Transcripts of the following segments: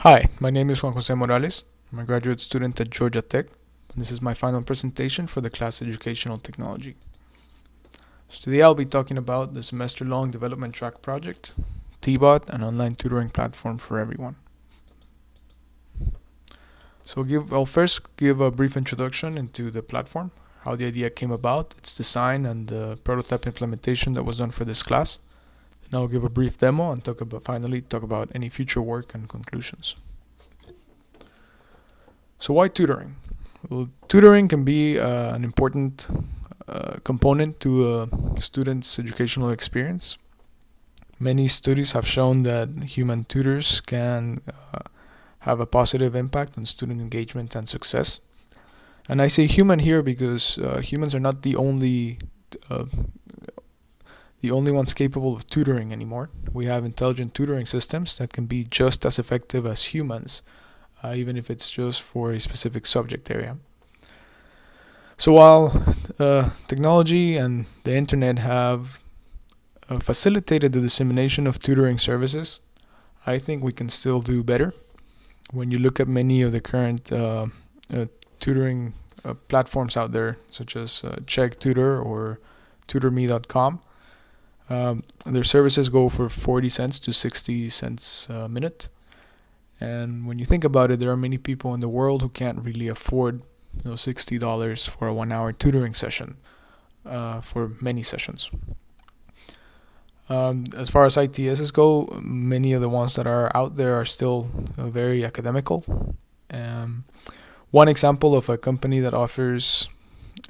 Hi, my name is Juan Jose Morales. I'm a graduate student at Georgia Tech, and this is my final presentation for the class Educational Technology. So today I'll be talking about the semester-long development track project, TBOT, an online tutoring platform for everyone. So I'll first give a brief introduction into the platform, how the idea came about, its design, and the prototype implementation that was done for this class. Then I'll give a brief demo and finally talk about any future work and conclusions. So why tutoring? Well, tutoring can be an important component to a student's educational experience. Many studies have shown that human tutors can have a positive impact on student engagement and success. And I say human here because humans are not the only ones capable of tutoring anymore. We have intelligent tutoring systems that can be just as effective as humans, even if it's just for a specific subject area. So while technology and the internet have facilitated the dissemination of tutoring services, I think we can still do better. When you look at many of the current tutoring platforms out there, such as Check Tutor or tutorme.com, their services go for 40 cents to 60 cents a minute. And when you think about it, there are many people in the world who can't really afford $60 for a 1-hour tutoring session for many sessions. As far as ITSs go, many of the ones that are out there are still very academical. One example of a company that offers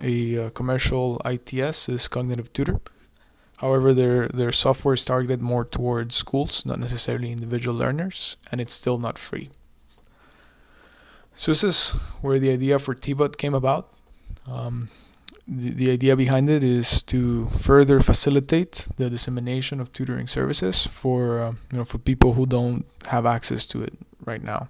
a commercial ITS is Cognitive Tutor. However, their software is targeted more towards schools, not necessarily individual learners, and it's still not free. So this is where the idea for TBOT came about. The idea behind it is to further facilitate the dissemination of tutoring services for people who don't have access to it right now.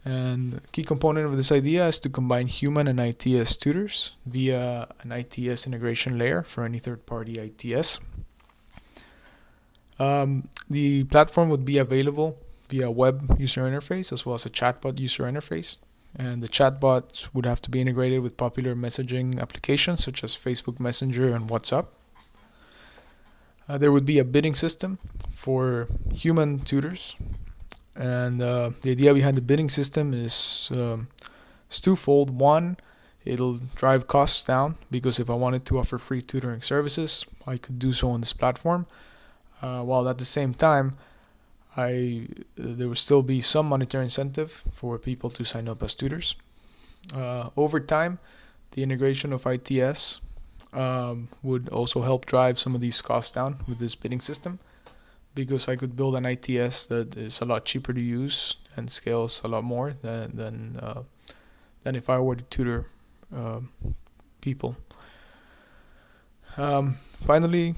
And the key component of this idea is to combine human and ITS tutors via an ITS integration layer for any third-party ITS. The platform would be available via web user interface as well as a chatbot user interface. And the chatbots would have to be integrated with popular messaging applications such as Facebook Messenger and WhatsApp. There would be a bidding system for human tutors. And the idea behind the bidding system is twofold. One, it'll drive costs down because if I wanted to offer free tutoring services, I could do so on this platform. While at the same time, there would still be some monetary incentive for people to sign up as tutors. Over time, the integration of ITS would also help drive some of these costs down with this bidding system, because I could build an ITS that is a lot cheaper to use and scales a lot more than if I were to tutor people. Finally,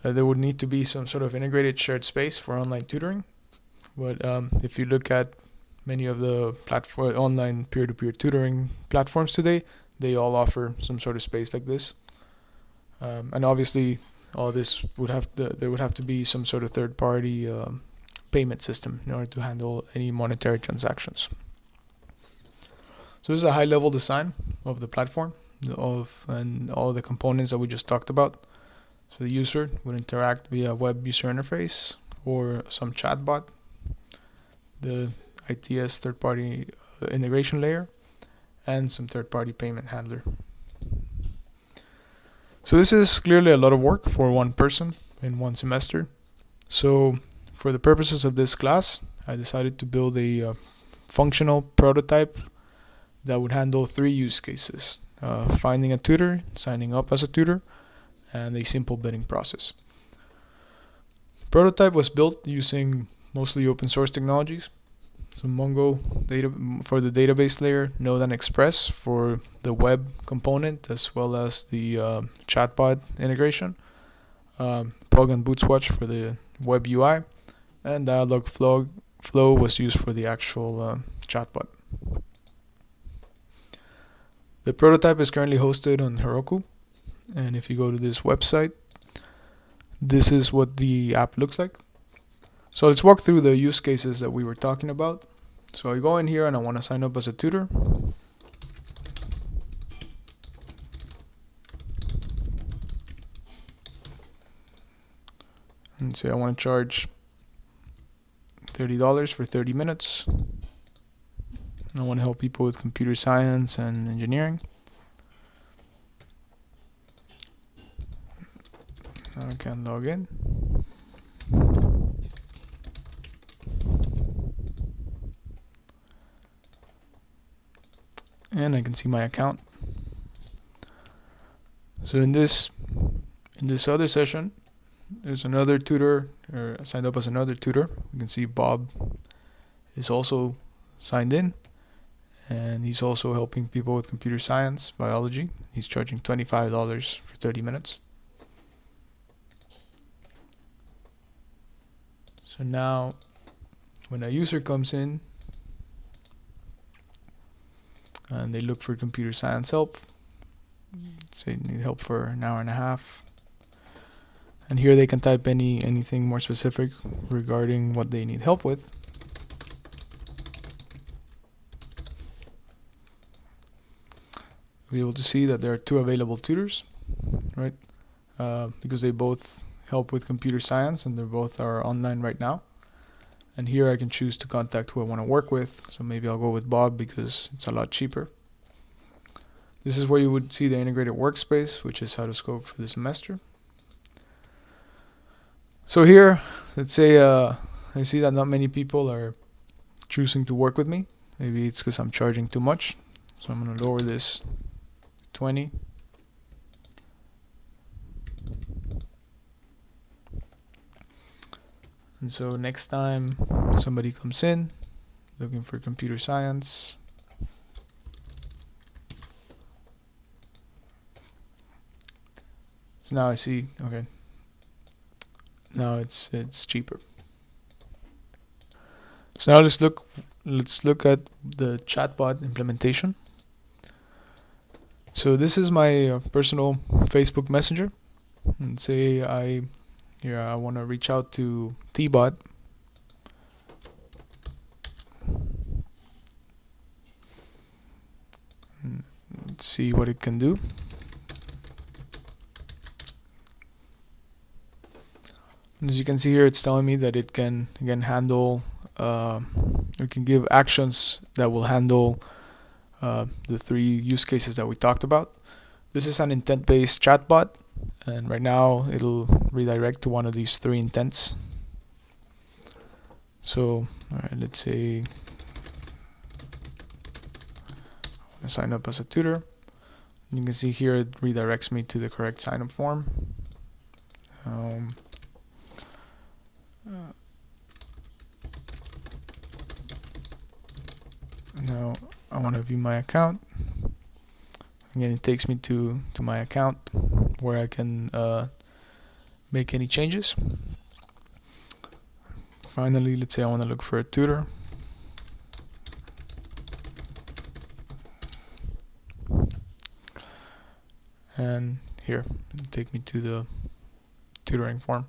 there would need to be some sort of integrated shared space for online tutoring. But if you look at many of the online peer-to-peer tutoring platforms today, they all offer some sort of space like this. And obviously, all this there would have to be some sort of third-party payment system in order to handle any monetary transactions. So this is a high-level design of the platform and all the components that we just talked about. So the user would interact via web user interface or some chatbot, the ITS third-party integration layer, and some third-party payment handler. So this is clearly a lot of work for one person in one semester. So for the purposes of this class, I decided to build a functional prototype that would handle 3 use cases: finding a tutor, signing up as a tutor, and a simple bidding process. The prototype was built using mostly open source technologies. So Mongo for the database layer, Node and Express for the web component, as well as the chatbot integration, Pug and Bootswatch for the web UI, and Dialogflow was used for the actual chatbot. The prototype is currently hosted on Heroku, and if you go to this website, this is what the app looks like. So let's walk through the use cases that we were talking about. So I go in here and I want to sign up as a tutor. And say I want to charge $30 for 30 minutes. I want to help people with computer science and engineering. Now I can log in. And I can see my account. So in this other session, there's another tutor, or signed up as another tutor. You can see Bob is also signed in, and he's also helping people with computer science, biology. He's charging $25 for 30 minutes. So now, when a user comes in and they look for computer science help, say they need help for an hour and a half, and here they can type anything more specific regarding what they need help with. Be able to see that there are two available tutors, right? Because they both help with computer science and they both are online right now. And here I can choose to contact who I want to work with. So maybe I'll go with Bob because it's a lot cheaper. This is where you would see the integrated workspace, which is how to scope for the semester. So here, let's say I see that not many people are choosing to work with me. Maybe it's because I'm charging too much. So I'm going to lower this to 20. And so next time somebody comes in looking for computer science, so now I see, okay, now it's cheaper. So now let's look at the chatbot implementation. So this is my personal Facebook Messenger, and say I want to reach out to T-Bot. Let's see what it can do. And as you can see here, it's telling me that it can handle, it can give actions that will handle the three use cases that we talked about. This is an intent-based chatbot, and right now it'll redirect to one of these three intents. So, all right, let's say I want to sign up as a tutor. You can see here it redirects me to the correct sign-up form. Now I want to view my account. Again, it takes me to my account where I can make any changes. Finally, let's say I want to look for a tutor. And here, it'll take me to the tutoring form.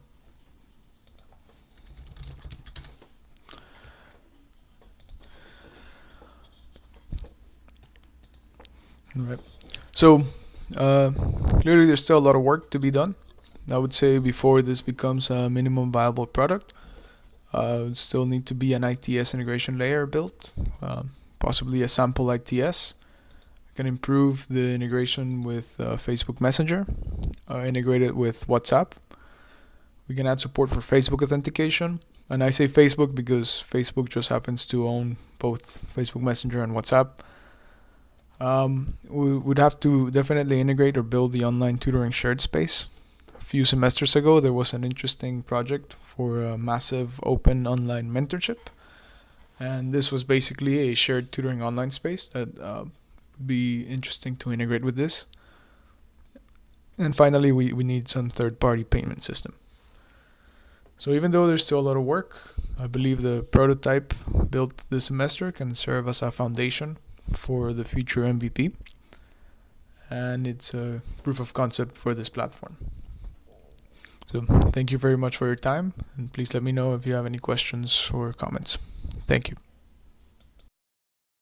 Right. So clearly there's still a lot of work to be done. I would say before this becomes a minimum viable product, would still need to be an ITS integration layer built, possibly a sample ITS. We can improve the integration with Facebook Messenger, integrate it with WhatsApp. We can add support for Facebook authentication. And I say Facebook because Facebook just happens to own both Facebook Messenger and WhatsApp. We would have to definitely integrate or build the online tutoring shared space. A few semesters ago, there was an interesting project for a massive open online mentorship. And this was basically a shared tutoring online space that would be interesting to integrate with this. And finally, we need some third-party payment system. So even though there's still a lot of work, I believe the prototype built this semester can serve as a foundation for the future MVP, and it's a proof of concept for this platform. So thank you very much for your time, and please let me know if you have any questions or comments. Thank you.